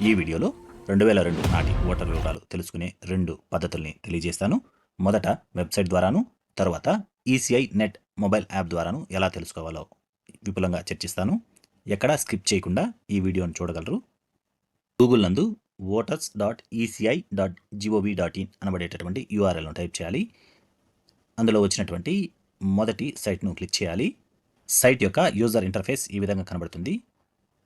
ఈ వీడియోలో 2002 నాటి ఓటర్ వివరాలు తెలుసుకునే 2 పద్ధతుల్ని తెలియజేస్తాను. మొదట వెబ్సైట్ ద్వారాను, తర్వాత ఈసీఐ నెట్ మొబైల్ యాప్ ద్వారాను ఎలా తెలుసుకోవాలో విపులంగా చర్చిస్తాను. ఎక్కడా స్కిప్ చేయకుండా ఈ వీడియోను చూడగలరు. గూగుల్ నందు voters.eci.gov.in అనబడేటటువంటి యూఆర్ఎల్ను టైప్ చేయాలి. అందులో వచ్చినటువంటి మొదటి సైట్ను క్లిక్ చేయాలి. సైట్ యొక్క యూజర్ ఇంటర్ఫేస్ ఈ విధంగా కనబడుతుంది.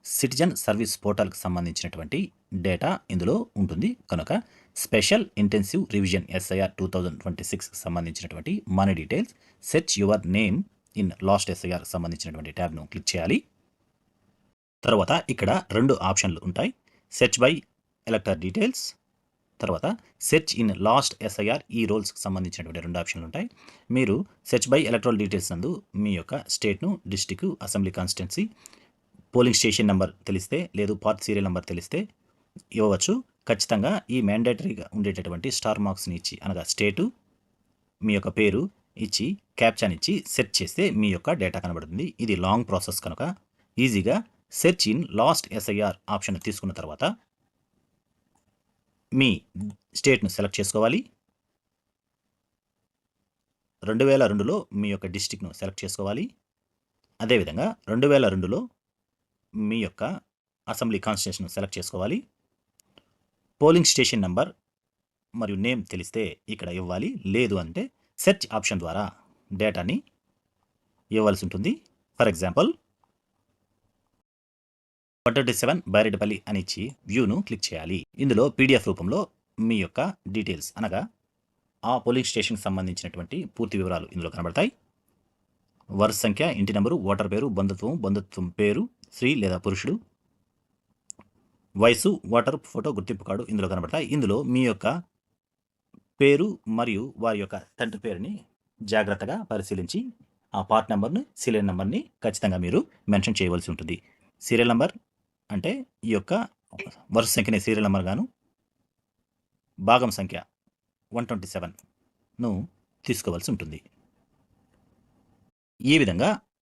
సిటిజన్ సర్వీస్ పోర్టల్కి సంబంధించినటువంటి డేటా ఇందులో ఉంటుంది కనుక స్పెషల్ ఇంటెన్సివ్ రివిజన్ ఎస్ఐఆర్ 2026 సంబంధించినటువంటి money details search your name in last SIR సంబంధించినటువంటి ట్యాబ్ను క్లిక్ చేయాలి. తర్వాత ఇక్కడ 2 ఆప్షన్లు ఉంటాయి. సెర్చ్ బై ఎలక్టర్ డీటెయిల్స్, తర్వాత సెర్చ్ ఇన్ లాస్ట్ ఎస్ఐఆర్ ఈ రోల్స్కి సంబంధించినటువంటి 2 ఆప్షన్లు ఉంటాయి. మీరు సెర్చ్ బై ఎలక్ట్రల్ డీటెయిల్స్ నందు మీ యొక్క స్టేట్ను, district, assembly constituency, polling station number తెలిస్తే లేదు పార్ట్ సీరియల్ నెంబర్ తెలిస్తే ఇవ్వవచ్చు. ఖచ్చితంగా ఈ మ్యాండేటరీగా ఉండేటటువంటి స్టార్ మార్క్స్ని ఇచ్చి అనగా స్టేటు, మీ యొక్క పేరు ఇచ్చి క్యాప్చాన్ ఇచ్చి సెర్చ్ చేస్తే మీ యొక్క డేటా కనబడుతుంది. ఇది లాంగ్ ప్రాసెస్ కనుక ఈజీగా search in last SIR option తీసుకున్న తర్వాత మీ స్టేట్ను సెలెక్ట్ చేసుకోవాలి. 2002లో మీ యొక్క డిస్టిక్ను సెలెక్ట్ చేసుకోవాలి. అదేవిధంగా 2002లో మీ యొక్క అసెంబ్లీ కాన్స్టిట్యూషన్ సెలెక్ట్ చేసుకోవాలి. పోలింగ్ స్టేషన్ నెంబర్ మరియు నేమ్ తెలిస్తే ఇక్కడ ఇవ్వాలి. లేదు అంటే సెర్చ్ ఆప్షన్ ద్వారా డేటాని ఇవ్వాల్సి ఉంటుంది. ఫర్ ఎగ్జాంపుల్ 127 బైరెడ్డిపల్లి అని ఇచ్చి వ్యూను క్లిక్ చేయాలి. ఇందులో పీడిఎఫ్ రూపంలో మీ యొక్క డీటెయిల్స్ అనగా ఆ పోలింగ్ స్టేషన్కి సంబంధించినటువంటి పూర్తి వివరాలు ఇందులో కనబడతాయి. వరుస సంఖ్య, ఇంటి నెంబరు, ఓటర్ పేరు, బంధుత్వం పేరు, స్త్రీ లేదా పురుషుడు, వయసు, ఓటర్ ఫోటో, గుర్తింపు కార్డు ఇందులో కనబడతాయి. ఇందులో మీ యొక్క పేరు మరియు వారి యొక్క తండ్రి పేరుని జాగ్రత్తగా పరిశీలించి ఆ పార్ట్ నెంబర్ని, సీరియల్ నెంబర్ని ఖచ్చితంగా మీరు మెన్షన్ చేయవలసి ఉంటుంది. సీరియల్ నెంబర్ అంటే ఈ యొక్క వరుస సంఖ్యని సీరియల్ నెంబర్ గాను, భాగం సంఖ్య 127ను తీసుకోవాల్సి ఉంటుంది. ఈ విధంగా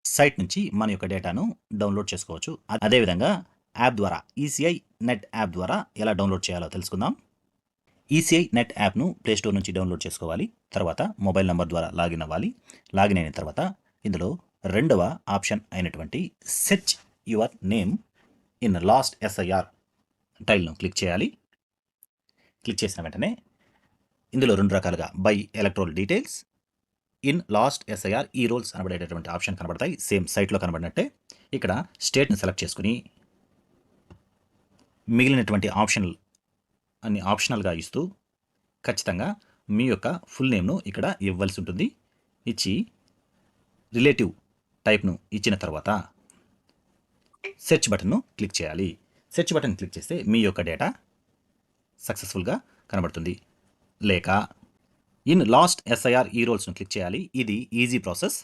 సైట్ నుంచి మన యొక్క డేటాను డౌన్లోడ్ చేసుకోవచ్చు. అదేవిధంగా యాప్ ద్వారా ఈసీఐ నెట్ యాప్ ద్వారా ఎలా డౌన్లోడ్ చేయాలో తెలుసుకుందాం. ఈసీఐ నెట్ యాప్ను ప్లేస్టోర్ నుంచి డౌన్లోడ్ చేసుకోవాలి. తర్వాత మొబైల్ నెంబర్ ద్వారా లాగిన్ అవ్వాలి. లాగిన్ అయిన తర్వాత ఇందులో 2వ ఆప్షన్ అయినటువంటి search your name in last SIR టైల్ను క్లిక్ చేయాలి. క్లిక్ చేసిన వెంటనే ఇందులో 2 రకాలుగా by electoral details, in last SIR E rolls అనబడేటటువంటి ఆప్షన్ కనబడతాయి. సేమ్ సైట్లో కనబడినట్టే ఇక్కడ స్టేట్ని సెలెక్ట్ చేసుకుని మిగిలినటువంటి అన్ని ఆప్షనల్గా ఇస్తూ ఖచ్చితంగా మీ యొక్క ఫుల్ నేమ్ను ఇక్కడ ఇవ్వాల్సి ఉంటుంది. ఇచ్చి రిలేటివ్ టైప్ను ఇచ్చిన తర్వాత సెర్చ్ బటన్ను క్లిక్ చేయాలి. సెర్చ్ బటన్ క్లిక్ చేస్తే మీ యొక్క డేటా సక్సెస్ఫుల్గా కనబడుతుంది. లేక ఇన్ లాస్ట్ ఎస్ఐఆర్ ఈ రోల్స్ను క్లిక్ చేయాలి. ఇది easy process.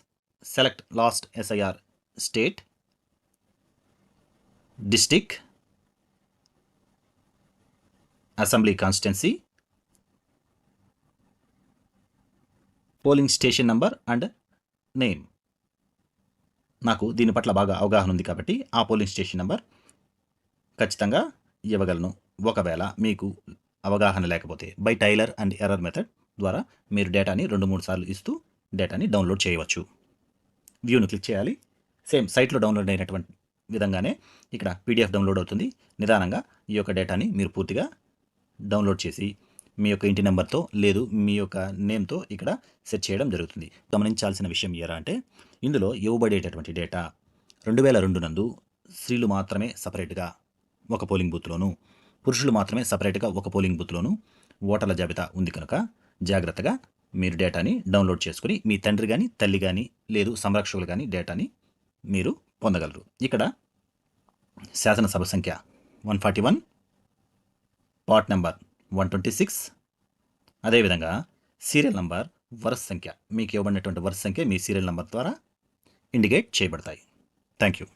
Select last SIR state, district, assembly constituency, polling station number and name. నాకు దీని పట్ల బాగా అవగాహన ఉంది కాబట్టి ఆ పోలింగ్ స్టేషన్ నెంబర్ ఖచ్చితంగా ఇవ్వగలను. ఒకవేళ మీకు అవగాహన లేకపోతే by trial and error method ద్వారా మీరు డేటాని 2-3 సార్లు ఇస్తూ డేటాని డౌన్లోడ్ చేయవచ్చు. వ్యూను క్లిక్ చేయాలి. సేమ్ సైట్లో డౌన్లోడ్ అయినటువంటి విధంగానే ఇక్కడ పీడిఎఫ్ డౌన్లోడ్ అవుతుంది. నిదానంగా ఈ యొక్క డేటాని మీరు పూర్తిగా డౌన్లోడ్ చేసి మీ యొక్క ఇంటి నెంబర్తో లేదు మీ యొక్క నేమ్తో ఇక్కడ సెట్ చేయడం జరుగుతుంది. గమనించాల్సిన విషయం ఏరా అంటే ఇందులో ఇవ్వబడేటటువంటి డేటా 2002 నందు స్త్రీలు మాత్రమే సపరేట్గా ఒక పోలింగ్ బూత్లోను, పురుషులు మాత్రమే సపరేట్గా ఒక పోలింగ్ బూత్లోను ఓటర్ల జాబితా ఉంది కనుక జాగ్రత్తగా మీరు డేటాని డౌన్లోడ్ చేసుకుని మీ తండ్రి కానీ, తల్లి కానీ, లేదు సంరక్షకులు కానీ డేటాని మీరు పొందగలరు. ఇక్కడ శాసనసభ సంఖ్య 141, పార్ట్ నెంబర్ 126, అదేవిధంగా సీరియల్ నెంబర్, వరుస సంఖ్య మీకు ఇవ్వబడినటువంటి వరుస సంఖ్య మీ సీరియల్ నెంబర్ ద్వారా ఇండికేట్ చేయబడతాయి. Thank you.